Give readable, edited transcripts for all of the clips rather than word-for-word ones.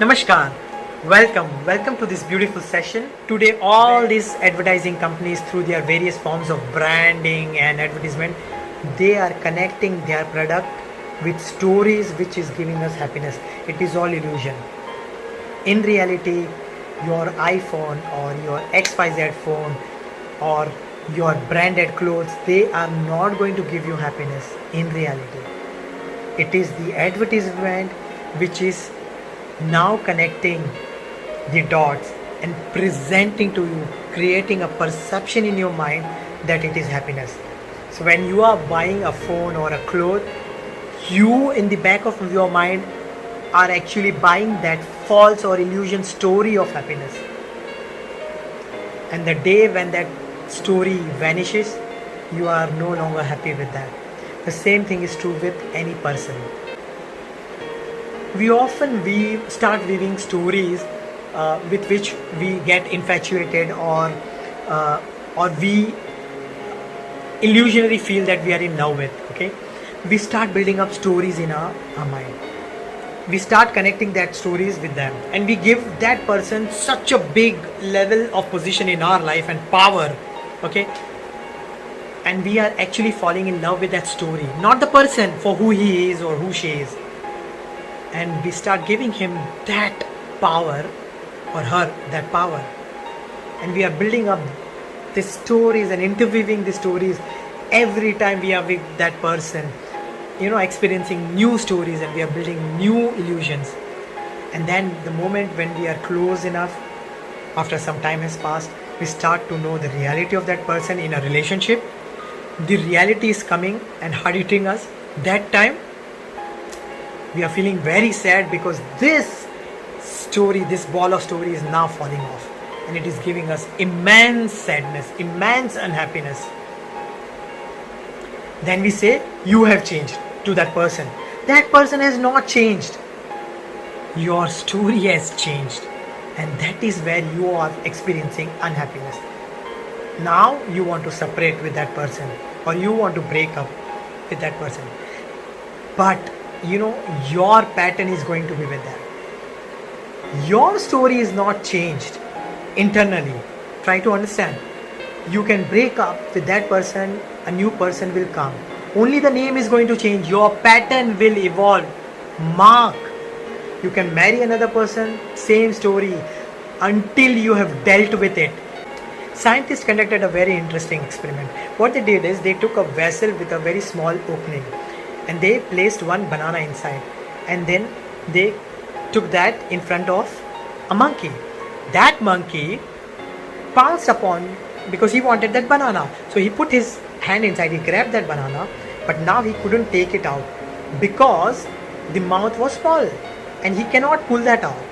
Namaskar. Welcome to this beautiful session. Today, all these advertising companies, through their various forms of branding and advertisement, they are connecting their product with stories which is giving us happiness. It is all illusion. In reality, your iPhone or your XYZ phone or your branded clothes, they are not going to give you happiness in reality. It is the advertisement which is now connecting the dots and presenting to you, creating a perception in your mind that it is happiness. So when you are buying a phone or a cloth, you in the back of your mind are actually buying that false or illusion story of happiness. And the day when that story vanishes, you are no longer happy with that. The same thing is true with any person. We start weaving stories with which we get infatuated, or we illusionary feel that we are in love with. Okay, we start building up stories in our mind. We start connecting that stories with them, and we give that person such a big level of position in our life and power. Okay, and we are actually falling in love with that story, not the person for who he is or who she is. And we start giving him that power or her that power, and we are building up the stories and interweaving the stories every time we are with that person, experiencing new stories, and we are building new illusions. And then the moment when we are close enough, after some time has passed, we start to know the reality of that person in a relationship. The reality is coming and hurting us. That time we are feeling very sad because this story, this ball of story is now falling off, and it is giving us immense sadness, immense unhappiness. Then we say, you have changed to that person. That person has not changed. Your story has changed, and that is where you are experiencing unhappiness. Now you want to separate with that person, or you want to break up with that person. But your pattern is going to be with that. Your story is not changed internally. Try to understand. You can break up with that person, a new person will come. Only the name is going to change. Your pattern will evolve. Mark. You can marry another person, same story, until you have dealt with it. Scientists conducted a very interesting experiment. What they did is they took a vessel with a very small opening, and they placed one banana inside, and then they took that in front of a monkey. That monkey pounced upon, because he wanted that banana, so he put his hand inside, he grabbed that banana, but now he couldn't take it out because the mouth was small and he cannot pull that out.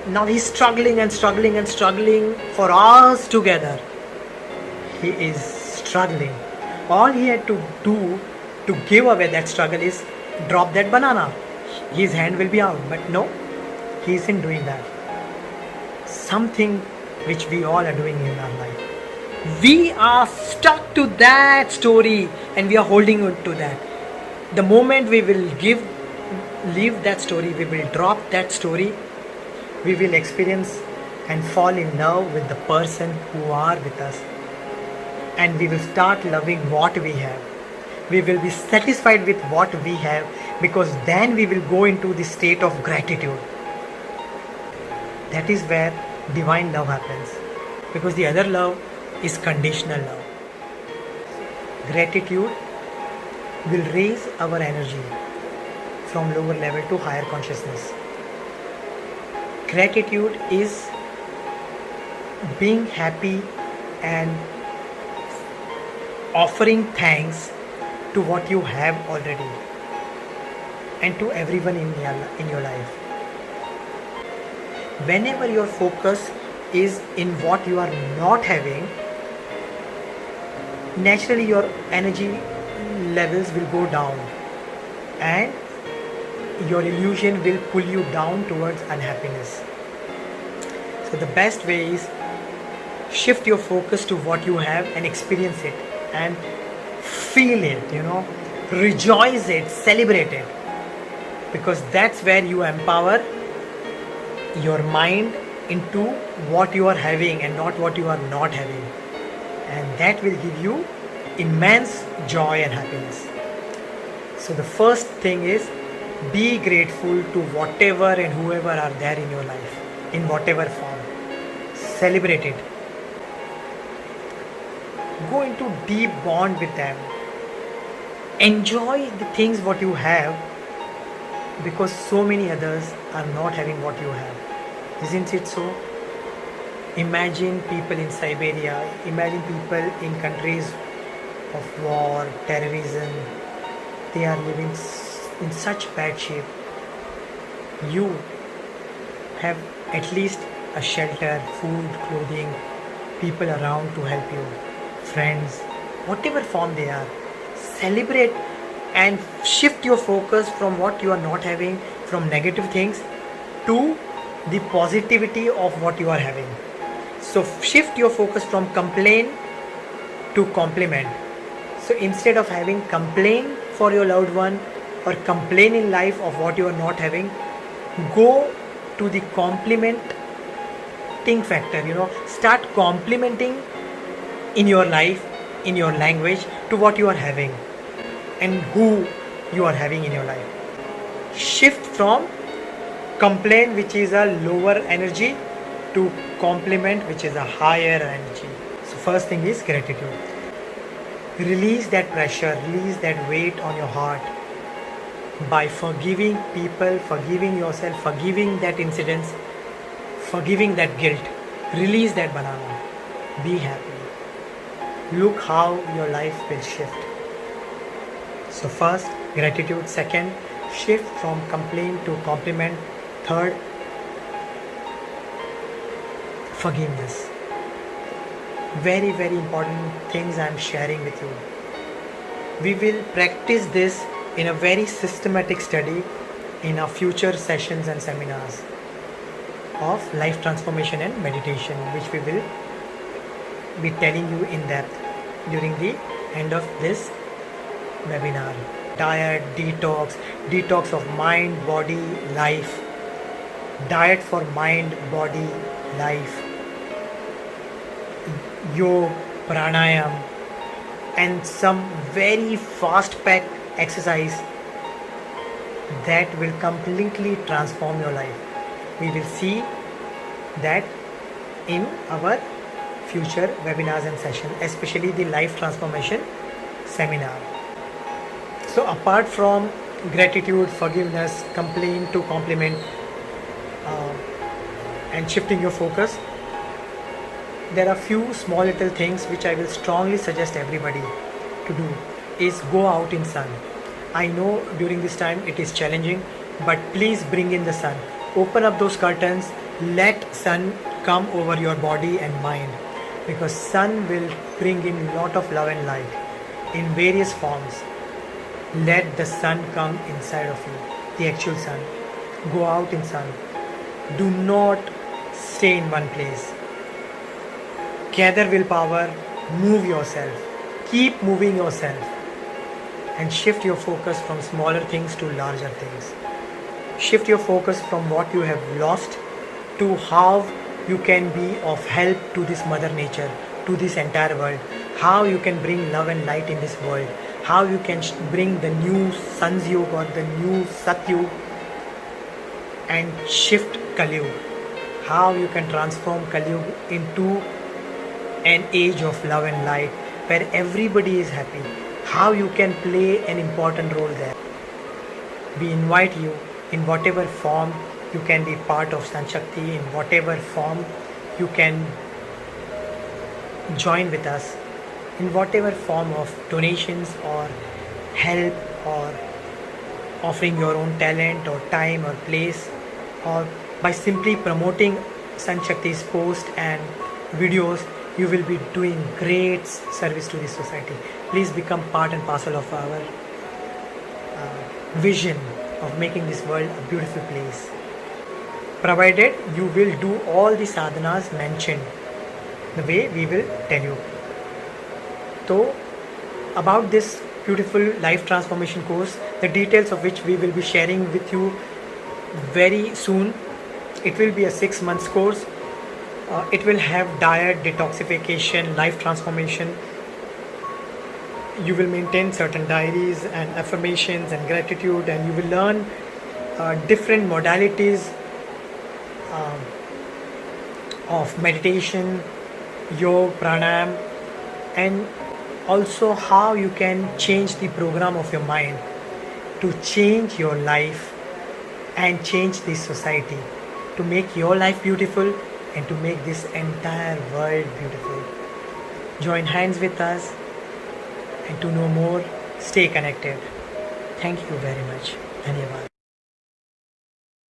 Now he's struggling and struggling and struggling for hours together. He is struggling. All he had to do to give away that struggle is drop that banana. His hand will be out. But no, he isn't doing that. Something which we all are doing in our life. We are stuck to that story and we are holding on to that. The moment we will leave that story, we will drop that story, we will experience and fall in love with the person who are with us. And we will start loving what we have. We will be satisfied with what we have, because then we will go into the state of gratitude. That is where divine love happens, because the other love is conditional love. Gratitude will raise our energy from lower level to higher consciousness. Gratitude is being happy and offering thanks to what you have already and to everyone in your life. Whenever your focus is in what you are not having, naturally your energy levels will go down and your illusion will pull you down towards unhappiness. So the best way is shift your focus to what you have and experience it and feel it, rejoice it, celebrate it, because that's where you empower your mind into what you are having and not what you are not having, and that will give you immense joy and happiness. So the first thing is, be grateful to whatever and whoever are there in your life, in whatever form. Celebrate it. Go into deep bond with them. Enjoy the things what you have, because so many others are not having what you have. Isn't it so? Imagine people in Siberia, imagine people in countries of war, terrorism. They are living in such bad shape. You have at least a shelter, food, clothing, people around to help you, friends, whatever form they are. Celebrate and shift your focus from what you are not having, from negative things, to the positivity of what you are having. So shift your focus from complain to compliment. So instead of having complain for your loved one or complain in life of what you are not having, go to the complimenting factor. Start complimenting in your life, in your language, to what you are having and who you are having in your life. Shift from complain, which is a lower energy, to compliment, which is a higher energy. So first thing is gratitude. Release that pressure, release that weight on your heart by forgiving people, forgiving yourself, forgiving that incidents, forgiving that guilt. Release that banana. Be happy. Look how your life will shift. So first, gratitude. Second, shift from complaint to compliment. Third, forgiveness. Very, very important things I am sharing with you. We will practice this in a very systematic study in our future sessions and seminars of life transformation and meditation, which we will be telling you in depth during the end of this webinar. Diet, detox of mind, body, life. Diet for mind, body, life. Yoga, pranayam, and some very fast packed exercise that will completely transform your life. We will see that in our future webinars and sessions, especially the life transformation seminar. So apart from gratitude, forgiveness, complaint to compliment, and shifting your focus, there are few small little things which I will strongly suggest everybody to do. Is go out in sun. I know during this time it is challenging, but please bring in the sun. Open up those curtains, let sun come over your body and mind, because sun will bring in lot of love and light in various forms. Let the sun come inside of you, the actual sun. Go out in sun. Do not stay in one place. Gather willpower, move yourself. Keep moving yourself and shift your focus from smaller things to larger things. Shift your focus from what you have lost to how you can be of help to this mother nature, to this entire world. How you can bring love and light in this world. How you can bring the new Sun's Yuga or the new Satyug and shift Kalyug. How you can transform Kalyug into an age of love and light where everybody is happy. How you can play an important role there. We invite you, in whatever form you can be part of Sanshakti, in whatever form you can join with us, in whatever form of donations or help or offering your own talent or time or place, or by simply promoting Sanshakti's post and videos, you will be doing great service to this society. Please become part and parcel of our vision of making this world a beautiful place. Provided you will do all the sadhanas mentioned the way we will tell you. So, about this beautiful life transformation course, the details of which we will be sharing with you very soon It will be a 6 months course. It will have diet, detoxification, life transformation. You will maintain certain diaries and affirmations and gratitude, and you will learn different modalities um, of meditation, yoga, pranayam, and also how you can change the program of your mind to change your life and change this society, to make your life beautiful and to make this entire world beautiful. Join hands with us, and to know more, stay connected. Thank you very much. Dhanyavad.